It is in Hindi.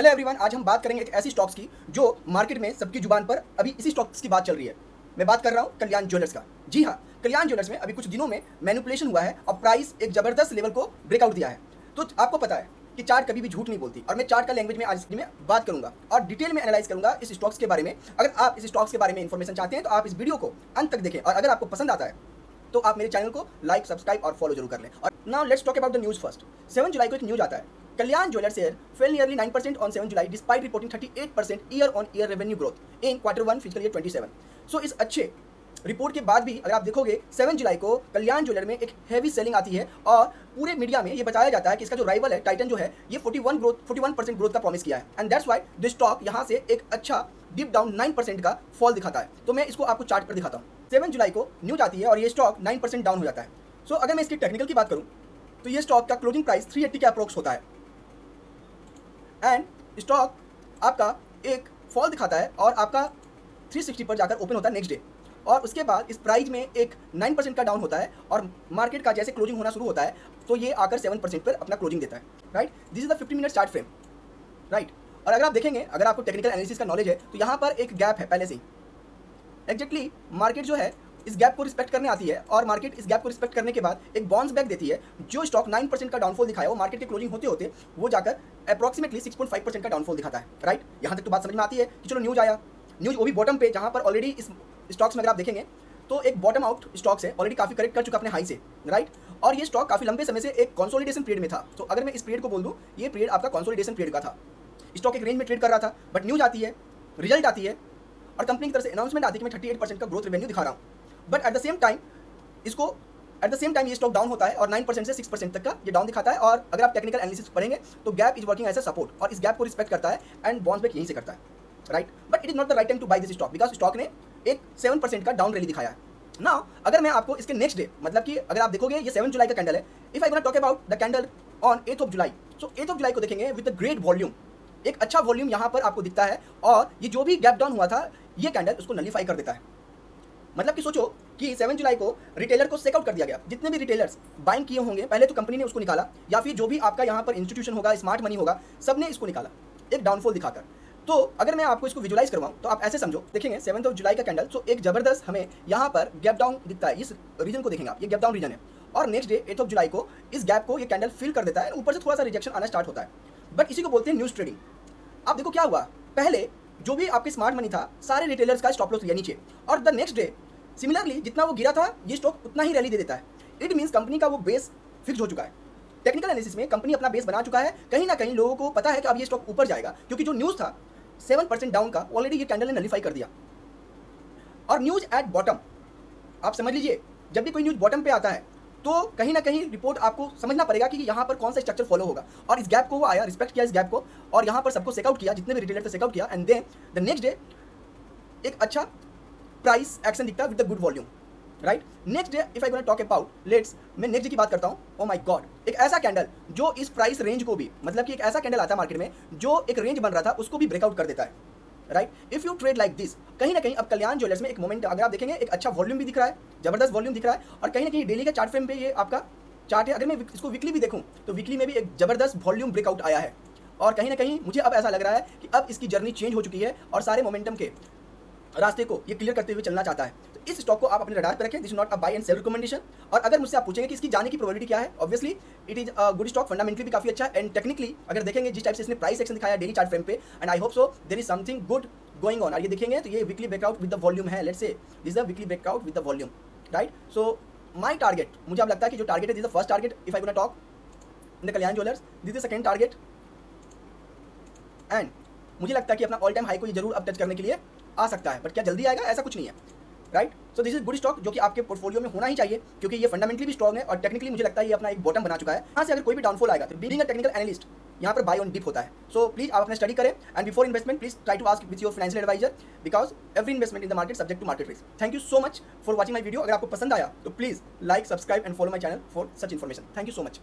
हेलो एवरीवन, आज हम बात करेंगे एक ऐसी स्टॉक्स की जो मार्केट में सबकी जुबान पर अभी इसी स्टॉक्स की बात चल रही है। मैं बात कर रहा हूँ कल्याण ज्वेलर्स का। जी हाँ, कल्याण ज्वेलर्स में अभी कुछ दिनों में मैनिपुलेशन हुआ है और प्राइस एक जबरदस्त लेवल को ब्रेकआउट दिया है। तो आपको पता है कि चार्ट कभी भी झूठ नहीं बोलती और मैं चार्ट का लैंग्वेज में आज में बात करूंगा और डिटेल में एनालाइज करूंगा इस स्टॉक्स के बारे में। अगर आप इस स्टॉक्स के बारे में इन्फॉर्मेशन चाहते हैं तो आप इस वीडियो को अंत तक देखें और अगर आपको पसंद आता है तो आप मेरे चैनल को लाइक, सब्सक्राइब और फॉलो जरूर कर लें। और now let's talk about the news first. 7 जुलाई को एक न्यूज़ आता है, कल्याण jewellers share fell nearly 9% on 7 July despite reporting 38% year-on-year revenue growth in Q1 fiscal year 27. So इस अच्छे रिपोर्ट के बाद भी अगर आप देखोगे 7 जुलाई को कल्याण ज्वेलर में एक हैवी सेलिंग आती है और पूरे मीडिया में ये बताया जाता है कि इसका जो राइवल है टाइटन जो है ये 41% ग्रोथ का प्रॉमिस किया है and that's why the stock यहाँ से एक अच्छा डिप डाउन 9% का फॉल दिखाता है। तो मैं इसको आपको चार्ट पर दिखाता हूँ। 7 जुलाई को न्यूज आती है और ये स्टॉक 9% डाउन हो जाता है। सो अगर मैं इसकी टेक्निकल की बात करूँ तो ये स्टॉक का क्लोजिंग प्राइस 380 के अप्रोक्स होता है एंड स्टॉक आपका एक फॉल दिखाता है और आपका 360 पर जाकर ओपन होता है नेक्स्ट डे और उसके बाद इस प्राइस में एक 9% का डाउन होता है और मार्केट का जैसे क्लोजिंग होना शुरू होता है तो ये आकर 7% पर अपना क्लोजिंग देता है। Right, this is the 15 minute chart frame. Right, और अगर आप देखेंगे, अगर आपको टेक्निकल एनालिसिस का नॉलेज है तो यहाँ पर एक गैप है पहले से ही। एग्जैक्टली मार्केट जो है इस गैप को रिस्पेक्ट करने आती है और मार्केट इस गैप को रिस्पेक्ट करने के बाद एक बाउंस बैक देती है। जो स्टॉक 9% का डाउनफॉल दिखाया वो मार्केट के क्लोजिंग होते होते वो जाकर अप्रॉक्सीमेटली 6.5% का डाउनफॉल दिखाता है। राइट, यहाँ तक तो बात समझ में आती है कि चलो न्यूज आया, न्यूज वो भी बॉटम पे, जहाँ पर ऑलरेडी इस स्टॉक्स में अगर आप देखेंगे तो एक बॉटम आउट स्टॉक्स है, ऑलरेडी काफी करेक्ट कर चुका अपने हाई से। राइट, और ये स्टॉक काफी लंबे समय से एक कंसोलिडेशन पीरियड में था। तो अगर मैं इस पीरियड को बोल दूं, ये पीरियड आपका कंसोलिडेशन पीरियड का था। स्टॉक एक रेंज में ट्रेड कर रहा था बट न्यूज आती है, रिजल्ट आती है और कंपनी की तरफ से अनाउंसमेंट आती है कि मैं 38% का ग्रोथ रेवेन्यू दिखा रहा हूँ। But at the same time ये स्टॉक डाउन होता है और 9% से 6% तक का ये डाउन दिखाता है। और अगर आप टेक्निकल एनालिसिस पढ़ेंगे तो gap is working as a support और इस गैप को रिस्पेक्ट करता है एंड बाउंस बैक यहीं से करता है। Right, but it is not the right time to buy this stock because stock ने एक 7% का डाउन रैली दिखाया है। नाउ अगर मैं आपको इसके नेक्स्ट डे, मतलब कि अगर आप देखोगे ये 7 जुलाई का कैंडल है, if I gonna talk about the candle on 8 जुलाई, सो 8 जुलाई को देखेंगे विद ग्रेट वॉल्यूम, एक अच्छा वॉल्यूम यहाँ पर आपको दिखता है और ये जो भी गैप डाउन हुआ था ये कैंडल उसको नलीफाई कर देता है। मतलब कि सोचो कि 7 जुलाई को रिटेलर को सेकआउट कर दिया गया। जितने भी रिटेलर्स बाइंग किए होंगे पहले तो कंपनी ने उसको निकाला या फिर जो भी आपका यहाँ पर इंस्टीट्यूशन होगा, स्मार्ट मनी होगा, सब ने इसको निकाला एक डाउनफॉल दिखाकर। तो अगर मैं आपको इसको विजुलाइज करवाऊँ तो आप ऐसे समझो, देखेंगे 7 जुलाई का कैंडल, तो एक जबरदस्त हमें यहाँ पर गैप डाउन दिखता है। इस रीजन को देखेंगे आप, ये गैप डाउन रीजन है और नेक्स्ट डे 8 जुलाई को इस गैप को ये कैंडल फिल कर देता है, ऊपर से थोड़ा सा रिजेक्शन आना स्टार्ट होता है। बट इसी को बोलते हैं न्यूज ट्रेडिंग। आप देखो क्या हुआ, पहले जो भी आपके स्मार्ट मनी था सारे रिटेलर्स का स्टॉप लॉस लिया नीचे और द नेक्स्ट डे सिमिलरली जितना वो गिरा था ये स्टॉक उतना ही रैली दे देता है। इट मीन्स कंपनी का वो बेस फिक्स हो चुका है। टेक्निकल एनालिसिस में कंपनी अपना बेस बना चुका है, कहीं ना कहीं लोगों को पता है कि अब ये स्टॉक ऊपर जाएगा क्योंकि जो न्यूज़ था 7% डाउन का ऑलरेडी ये कैंडल ने नलीफाई कर दिया। और न्यूज़ एट बॉटम, आप समझ लीजिए जब भी कोई न्यूज़ बॉटम पे आता है तो कहीं ना कहीं रिपोर्ट आपको समझना पड़ेगा कि यहाँ पर कौन सा स्ट्रक्चर फॉलो होगा। और इस गैप को वो आया, रिस्पेक्ट किया इस गैप को और यहाँ पर सबको सेकआउट किया, जितने भी रिटेलर थे सेकआउट किया and then the next day एक अच्छा प्राइस एक्शन दिखता है with the good volume. Right, next day if I gonna talk about, मैं नेक्स्ट डे की बात करता हूँ। ओ माय गॉड, एक ऐसा कैंडल जो इस प्राइस रेंज को भी, मतलब कि एक ऐसा कैंडल आता है मार्केट में जो एक रेंज बन रहा था उसको भी ब्रेकआउट कर देता है। Right, if you trade like this, कहीं ना कहीं अब कल्याण ज्वेलर्स में एक मोमेंट अगर आप देखेंगे एक अच्छा वॉल्यूम भी दिख रहा है, जबरदस्त वॉल्यूम दिख रहा है और कहीं ना कहीं डेली के चार्ट फ्रेम पे ये आपका चार्ट है। अगर मैं इसको वीकली भी देखूँ तो वीकली में भी एक जबरदस्त वॉल्यूम ब्रेकआउट आया है और कहीं ना कहीं मुझे अब ऐसा लग रहा है कि अब इसकी जर्नी चेंज हो चुकी है और सारे मोमेंटम के रास्ते को ये क्लियर करते हुए चलना चाहता है। तो इस स्टॉक को आप अपने रडार पर रखें। This is not a buy and sell recommendation. और अगर मुझसे आप पूछेंगे कि इसकी जाने की प्रोबेबिलिटी क्या है, obviously it is a good stock, fundamentally भी काफी अच्छा है एंड टेक्निकली अगर देखेंगे जिस टाइप से इसने प्राइस एक्शन दिखाया डेली चार्ट फ्रेम पे, and I hope so there is something good going on. और ये देखेंगे तो ये weekly breakout with the volume है, let's say this is a weekly breakout with the volume. Right, so my target, मुझे अब लगता है कि जो टारगेट है this is the first target if I gonna talk in the Kalyan Jewellers, this is second target and मुझे लगता है कि अपना ऑल टाइम हाई को ये जरूर अब टच करने के लिए आ सकता है। बट क्या जल्दी आएगा, ऐसा कुछ नहीं है। Right, so this is good stock जो कि आपके पोर्टफोलियो में होना ही चाहिए क्योंकि ये फंडामेंटली भी स्ट्रॉग है और टेक्निकली मुझे लगता है ये अपना एक बॉटम बना चुका है। यहाँ से अगर कोई भी डाउनफॉल आएगा तो बीइंग अ टेक्निकल एनालिस्ट यहाँ पर बाय ऑन डिप होता है। सो प्लीज आप अपना स्टडी करें and before investment please try to ask with your financial advisor because every investment in the market subject to market risk. Thank you so much for watching my video. अगर आपको पसंद आया तो please like, subscribe and follow my channel for such information. Thank you so much.